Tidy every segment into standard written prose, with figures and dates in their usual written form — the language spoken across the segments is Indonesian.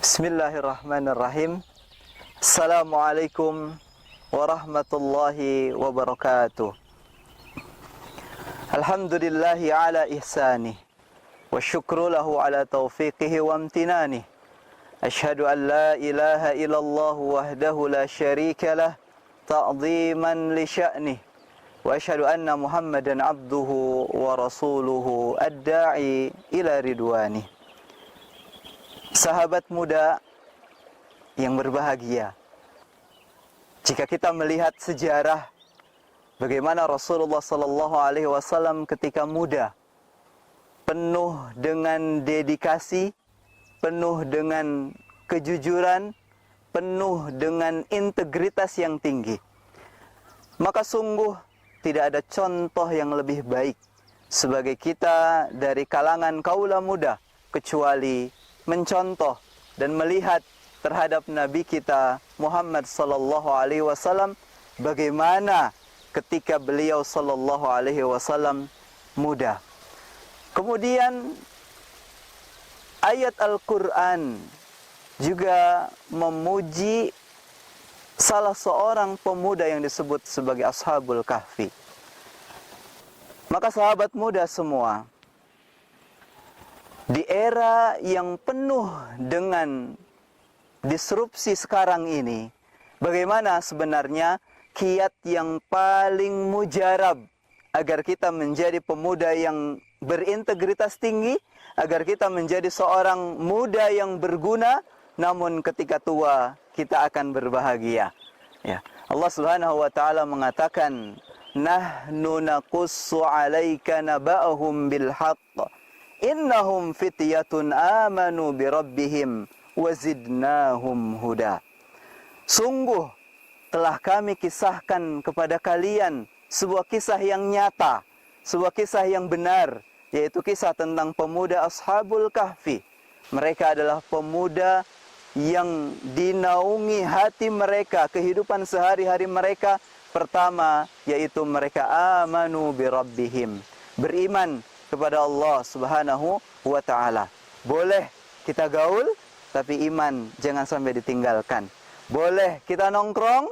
Bismillahirrahmanirrahim. Assalamualaikum warahmatullahi wabarakatuh. Alhamdulillahi ala ihsanih wa syukru lahu ala taufiqihi wa amtinanih. Ashhadu an la ilaha illallah wahdahu la syarika lah ta'ziman li sya'nih. Wa ashhadu anna Muhammadan abduhu wa rasuluhu ad-da'i ila ridwanih. Sahabat muda yang berbahagia, jika kita melihat sejarah bagaimana Rasulullah sallallahu alaihi wasallam ketika muda, penuh dengan dedikasi, penuh dengan kejujuran, penuh dengan integritas yang tinggi, maka sungguh tidak ada contoh yang lebih baik sebagai kita dari kalangan kaula muda kecuali mencontoh dan melihat terhadap Nabi kita Muhammad sallallahu alaihi wasallam bagaimana ketika beliau sallallahu alaihi wasallam muda. Kemudian ayat Al-Qur'an juga memuji salah seorang pemuda yang disebut sebagai Ashabul Kahfi. Maka sahabat muda semua, di era yang penuh dengan disrupsi sekarang ini, bagaimana sebenarnya kiat yang paling mujarab agar kita menjadi pemuda yang berintegritas tinggi, agar kita menjadi seorang muda yang berguna, namun ketika tua kita akan berbahagia. Ya, Allah Subhanahu wa taala mengatakan, "Nahnu naqussu 'alaika naba'ahum bil haqq. Innahum fityatun amanu birabbihim wazidnahum huda." Sungguh telah kami kisahkan kepada kalian sebuah kisah yang nyata, sebuah kisah yang benar, yaitu kisah tentang pemuda Ashabul Kahfi. Mereka adalah pemuda yang dinaungi hati mereka, kehidupan sehari-hari mereka pertama yaitu mereka amanu birabbihim, beriman kepada Allah Subhanahu wa taala. Boleh kita gaul, tapi iman jangan sampai ditinggalkan. Boleh kita nongkrong,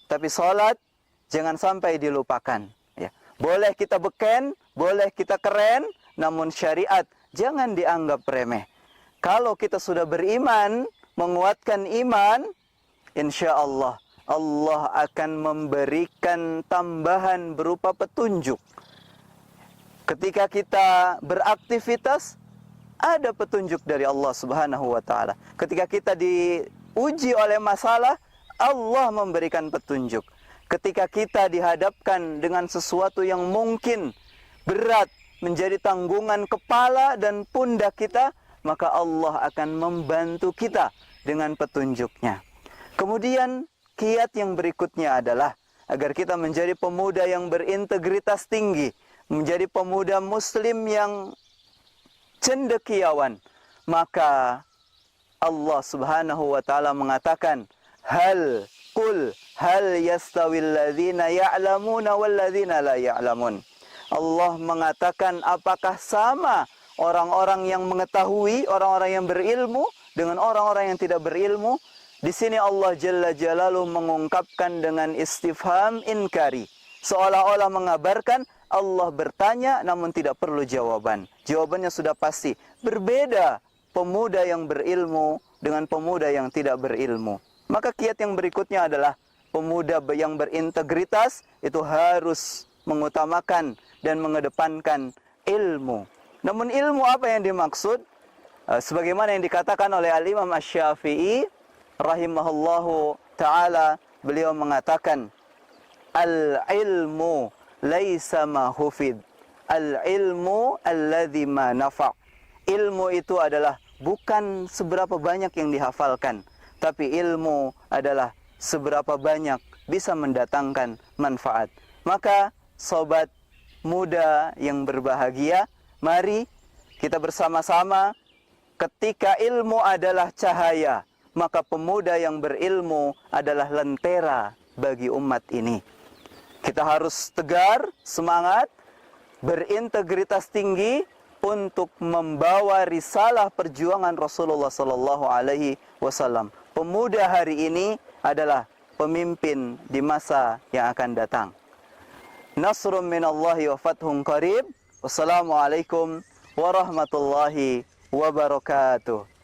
tapi sholat jangan sampai dilupakan. Ya. Boleh kita beken, boleh kita keren, namun syariat jangan dianggap remeh. Kalau kita sudah beriman, menguatkan iman, insya Allah, Allah akan memberikan tambahan berupa petunjuk. Ketika kita beraktivitas, ada petunjuk dari Allah Subhanahu wa taala. Ketika kita diuji oleh masalah, Allah memberikan petunjuk. Ketika kita dihadapkan dengan sesuatu yang mungkin berat menjadi tanggungan kepala dan pundak kita, maka Allah akan membantu kita dengan petunjuknya. Kemudian kiat yang berikutnya adalah agar kita menjadi pemuda yang berintegritas tinggi, menjadi pemuda muslim yang cendekiawan. Maka Allah Subhanahu wa taala mengatakan, hal yastawil ladzina ya'lamuna wal ladzina la ya'lamun. Allah mengatakan, apakah sama orang-orang yang mengetahui, orang-orang yang berilmu dengan orang-orang yang tidak berilmu? Di sini Allah Jalla Jalaluhu mengungkapkan dengan istifham inkari, seolah-olah mengabarkan Allah bertanya namun tidak perlu jawaban. Jawabannya sudah pasti. Berbeda pemuda yang berilmu dengan pemuda yang tidak berilmu. Maka kiat yang berikutnya adalah pemuda yang berintegritas itu harus mengutamakan dan mengedepankan ilmu. Namun ilmu apa yang dimaksud? Sebagaimana yang dikatakan oleh Al-Imam Asy-Syafi'i rahimahullahu ta'ala, beliau mengatakan, al-ilmu laisa ma hufid, al-ilmu alladzi ma nafa'. Ilmu itu adalah bukan seberapa banyak yang dihafalkan, tapi ilmu adalah seberapa banyak bisa mendatangkan manfaat. Maka sobat muda yang berbahagia, mari kita bersama-sama, ketika ilmu adalah cahaya, maka pemuda yang berilmu adalah lentera bagi umat ini. Kita harus tegar, semangat, berintegritas tinggi, untuk membawa risalah perjuangan Rasulullah sallallahu alaihi wasallam. Pemuda hari ini adalah pemimpin di masa yang akan datang. Nasrun minallahi wa fathun qarib. Wassalamualaikum warahmatullahi wabarakatuh.